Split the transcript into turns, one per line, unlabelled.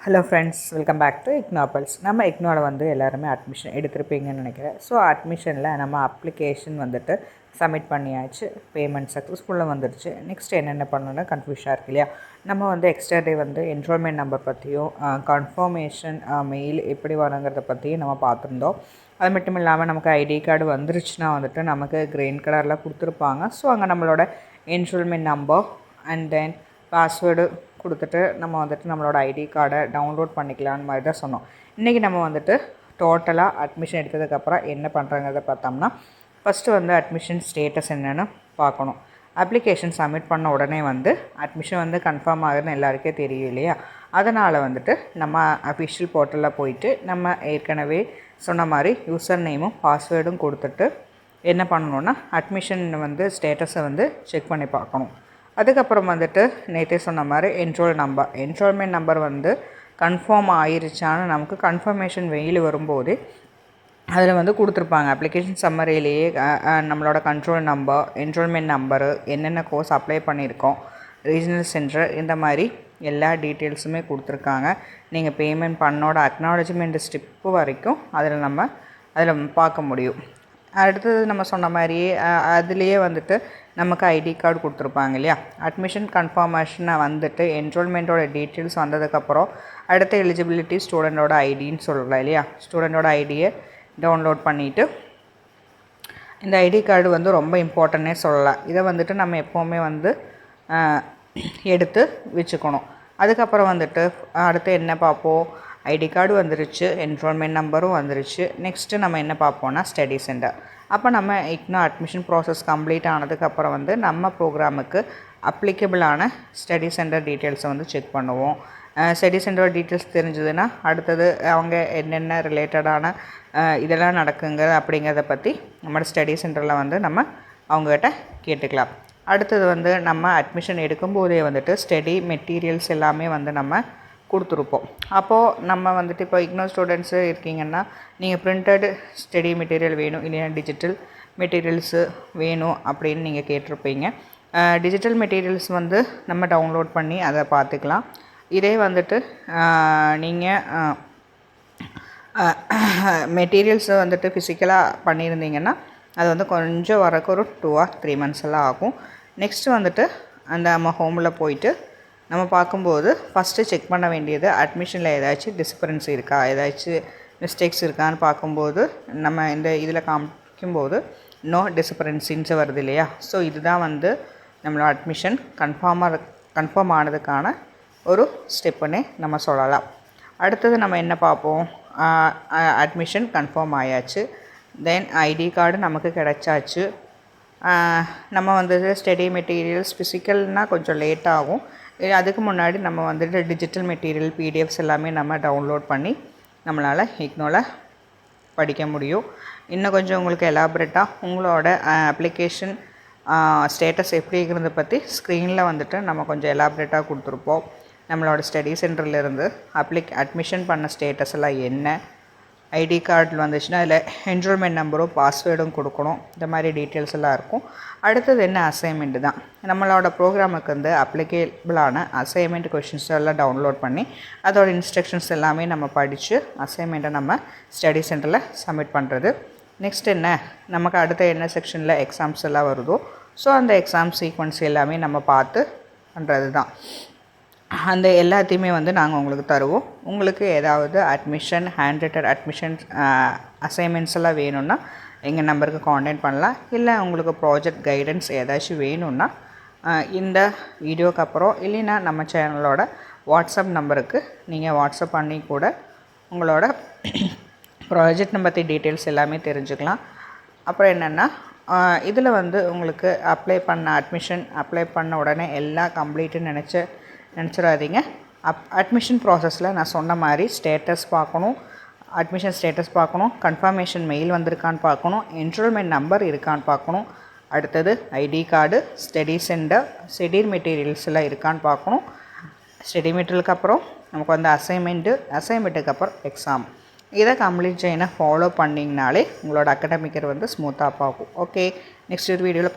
Hello friends, welcome back to இக்னாபல்ஸ். நம்ம இக்னோவில் வந்து எல்லாருமே அட்மிஷன் எடுத்திருப்பீங்கன்னு நினைக்கிறேன். ஸோ அட்மிஷனில் நம்ம அப்ளிகேஷன் வந்துட்டு சப்மிட் பண்ணியாச்சு, பேமெண்ட் சக்ஸஸ்ஃபுல்லாக வந்துடுச்சு. நெக்ஸ்ட் என்னென்ன பண்ணணும்னா கன்ஃபியூஷனாக இருக்கு இல்லையா? நம்ம வந்து எக்ஸ்ட்ரா டே வந்து என்ரோல்மெண்ட் நம்பர் பற்றியும் கன்ஃபர்மேஷன் மெயில் எப்படி வரங்கிறத பற்றியும் நம்ம பார்த்துருந்தோம். அது மட்டும் இல்லாமல் நமக்கு ஐடி கார்டு வந்துருச்சுன்னா வந்துட்டு நமக்கு க்ரீன் கலரில் கொடுத்துருப்பாங்க. ஸோ அங்கே நம்மளோட enrolment number and then password கொடுத்துட்டு நம்ம வந்துட்டு நம்மளோட ஐடி கார்டை டவுன்லோட் பண்ணிக்கலான்னு மாதிரி தான் சொன்னோம். இன்றைக்கி நம்ம வந்துட்டு டோட்டலாக அட்மிஷன் எடுத்ததுக்கப்புறம் என்ன பண்ணுறாங்கிறத பார்த்தோம்னா, ஃபஸ்ட்டு வந்து அட்மிஷன் ஸ்டேட்டஸ் என்னென்னு பார்க்கணும். அப்ளிகேஷன் சப்மிட் பண்ண உடனே வந்து அட்மிஷன் வந்து கன்ஃபார்ம் ஆகுதுன்னு எல்லாருக்கே தெரியும் இல்லையா? அதனால் வந்துட்டு நம்ம அஃபிஷியல் போர்ட்டலில் போயிட்டு நம்ம ஏற்கனவே சொன்ன மாதிரி யூசர் நேமும் பாஸ்வேர்டும் கொடுத்துட்டு என்ன பண்ணணுன்னா அட்மிஷன் வந்து ஸ்டேட்டஸை வந்து செக் பண்ணி பார்க்கணும். அதுக்கப்புறம் வந்துட்டு நேற்றே சொன்ன மாதிரி என்ரோல்மெண்ட் நம்பர் வந்து கன்ஃபார்ம் ஆயிருச்சான்னு நமக்கு கன்ஃபர்மேஷன் மெயில் வரும்போதே அதில் வந்து கொடுத்துருப்பாங்க. அப்ளிகேஷன் சம்மரியிலேயே நம்மளோட கண்ட்ரோல் நம்பர், என்ரோல்மெண்ட் நம்பரு, என்னென்ன கோர்ஸ் அப்ளை பண்ணியிருக்கோம், ரீஜனல் சென்டர், இந்த மாதிரி எல்லா டீட்டெயில்ஸுமே கொடுத்துருக்காங்க. நீங்கள் பேமெண்ட் பண்ணோட அக்னாலஜ்மெண்ட் ஸ்டெப்பு வரைக்கும் அதில் பார்க்க முடியும். அடுத்தது நம்ம சொன்ன மாதிரியே அதுலேயே வந்துட்டு நமக்கு ஐடி கார்டு கொடுத்துருப்பாங்க இல்லையா? அட்மிஷன் கன்ஃபர்மேஷனை வந்துட்டு என்ரோல்மெண்ட்டோட டீட்டெயில்ஸ் வந்ததுக்கப்புறம் அடுத்த எலிஜிபிலிட்டி ஸ்டூடெண்ட்டோட ஐடின்னு சொல்லலாம் இல்லையா? ஸ்டூடெண்ட்டோட ஐடியை டவுன்லோட் பண்ணிவிட்டு இந்த ஐடி கார்டு வந்து ரொம்ப இம்பார்ட்டன்னே சொல்லலாம். இதை வந்துட்டு நம்ம எப்போவுமே வந்து எடுத்து வச்சுக்கணும். அதுக்கப்புறம் வந்துட்டு அடுத்து என்ன பார்ப்போம்? ஐடி கார்டு வந்துருச்சு, என்ரோல்மெண்ட் நம்பரும் வந்துருச்சு. நெக்ஸ்ட்டு நம்ம என்ன பார்ப்போம்னா ஸ்டடி சென்டர். அப்போ நம்ம இன்னும் அட்மிஷன் ப்ராசஸ் கம்ப்ளீட் ஆனதுக்கப்புறம் வந்து நம்ம ப்ரோக்ராமுக்கு அப்ளிகபிளான ஸ்டடி சென்டர் டீட்டெயில்ஸை வந்து செக் பண்ணுவோம். ஸ்டடி சென்டர் டீட்டெயில்ஸ் தெரிஞ்சதுன்னா அடுத்தது அவங்க என்னென்ன ரிலேட்டடான இதெல்லாம் நடக்குங்க அப்படிங்கிறத பற்றி நம்ம ஸ்டடி சென்டரில் வந்து நம்ம அவங்ககிட்ட கேட்டுக்கலாம். அடுத்தது வந்து நம்ம அட்மிஷன் எடுக்கும்போதே வந்துட்டு ஸ்டடி மெட்டீரியல்ஸ் எல்லாமே வந்து நம்ம கொடுத்துருப்போம். அப்போது நம்ம வந்துட்டு இப்போ இக்னோ ஸ்டூடெண்ட்ஸு இருக்கீங்கன்னா நீங்கள் பிரிண்டட் ஸ்டடி மெட்டீரியல் வேணும் இல்லைன்னா டிஜிட்டல் மெட்டீரியல்ஸு வேணும் அப்படின்னு நீங்கள் கேட்டிருப்பீங்க. டிஜிட்டல் மெட்டீரியல்ஸ் வந்து நம்ம டவுன்லோட் பண்ணி அதை பார்த்துக்கலாம். இதே வந்துட்டு நீங்கள் மெட்டீரியல்ஸை வந்துட்டு ஃபிசிக்கலாக பண்ணியிருந்தீங்கன்னா அது வந்து கொஞ்சம் வரக்கு ஒரு 2 or 3 months எல்லாம் ஆகும். நெக்ஸ்ட்டு வந்துட்டு அந்த நம்ம ஹோமில் போயிட்டு நம்ம பார்க்கும்போது ஃபஸ்ட்டு செக் பண்ண வேண்டியது அட்மிஷனில் ஏதாச்சும் டிஸ்பரன்சி இருக்கா, ஏதாச்சும் மிஸ்டேக்ஸ் இருக்கான்னு பார்க்கும்போது நம்ம இந்த இதில் காமிக்கும்போது நோ டிஸ்பரன்சின்னு வருது இல்லையா? ஸோ இதுதான் வந்து நம்மளோட அட்மிஷன் கன்ஃபார்ம் ஆனதுக்கான ஒரு ஸ்டெப்புன்னே நம்ம சொல்லலாம். அடுத்தது நம்ம என்ன பார்ப்போம்? அட்மிஷன் கன்ஃபார்ம் ஆயாச்சு, தென் ஐடி கார்டு நமக்கு கிடச்சாச்சு. நம்ம வந்துட்டு ஸ்டடி மெட்டீரியல்ஸ் ஃபிசிக்கல்னால் கொஞ்சம் லேட் ஆகும். அதுக்கு முன்னாடி நம்ம வந்துட்டு டிஜிட்டல் மெட்டீரியல் பிடிஎஃப்ஸ் எல்லாமே நம்ம டவுன்லோட் பண்ணி நம்மளால் இக்னோவில் படிக்க முடியும். இன்னும் கொஞ்சம் உங்களுக்கு எலாபரேட்டாக உங்களோட அப்ளிகேஷன் ஸ்டேட்டஸ் எப்படி இருக்கிறத பற்றி ஸ்க்ரீனில் வந்துட்டு நம்ம கொஞ்சம் எலாபரேட்டாக கொடுத்துருப்போம். நம்மளோட ஸ்டடி சென்டர்லேருந்து அட்மிஷன் பண்ண ஸ்டேட்டஸ் எல்லாம் என்ன, ஐடி கார்டில் வந்துச்சுன்னா அதில் என்ரோல்மெண்ட் நம்பரும் பாஸ்வேர்டும் கொடுக்கணும். இந்த மாதிரி டீட்டெயில்ஸ் எல்லாம் இருக்கும். அடுத்தது என்ன அசைன்மெண்ட்டு தான். நம்மளோட ப்ரோக்ராமுக்கு வந்து அப்ளிகேபிளான அசைன்மெண்ட் கொஷின்ஸ் எல்லாம் டவுன்லோட் பண்ணி அதோட இன்ஸ்ட்ரக்ஷன்ஸ் எல்லாமே நம்ம படித்து அசைன்மெண்ட்டை நம்ம ஸ்டடி சென்டரில் சப்மிட் பண்ணுறது. நெக்ஸ்ட் என்ன, நமக்கு அடுத்த என்ன செக்ஷனில் எக்ஸாம்ஸ் எல்லாம் வருதோ ஸோ அந்த எக்ஸாம் சீக்வன்ஸ் எல்லாமே நம்ம பார்த்து பண்ணுறது தான். அந்த எல்லாத்தையுமே வந்து நாங்கள் உங்களுக்கு தருவோம். உங்களுக்கு ஏதாவது அட்மிஷன் ஹேண்ட் அட்மிஷன் அசைன்மெண்ட்ஸ் எல்லாம் வேணும்னா எங்கள் நம்பருக்கு காண்டாக்ட் பண்ணலாம். இல்லை உங்களுக்கு ப்ராஜெக்ட் கைடன்ஸ் ஏதாச்சும் வேணும்னா இந்த வீடியோக்கு அப்புறம் இல்லைன்னா நம்ம சேனலோட வாட்ஸ்அப் நம்பருக்கு நீங்கள் வாட்ஸ்அப் பண்ணி கூட உங்களோட ப்ராஜெக்ட் பற்றி டீட்டெயில்ஸ் எல்லாமே தெரிஞ்சுக்கலாம். அப்புறம் என்னென்னா இதில் வந்து உங்களுக்கு அட்மிஷன் அப்ளை பண்ண உடனே எல்லாம் கம்ப்ளீட்டுன்னு நினச்சிடாதீங்க. அட்மிஷன் ப்ராசஸில் நான் சொன்ன மாதிரி ஸ்டேட்டஸ் பார்க்கணும், அட்மிஷன் ஸ்டேட்டஸ் பார்க்கணும், கன்ஃபர்மேஷன் மெயில் வந்திருக்கான்னு பார்க்கணும், என்ரோல்மெண்ட் நம்பர் இருக்கான்னு பார்க்கணும். அடுத்தது ID card, study centre, study materials எல்லாம் இருக்கான்னு பார்க்கணும். ஸ்டடி மெட்டீரியலுக்கு அப்புறம் நமக்கு வந்து அசைன்மெண்ட்டுக்கு அப்புறம் எக்ஸாம். இதை கம்ப்ளீட் செய்ய ஃபாலோ பண்ணிங்கனாலே உங்களோட அகாடமிக் வந்து ஸ்மூத்தாக பார்க்கும். ஓகே, நெக்ஸ்ட் வீடியோவில்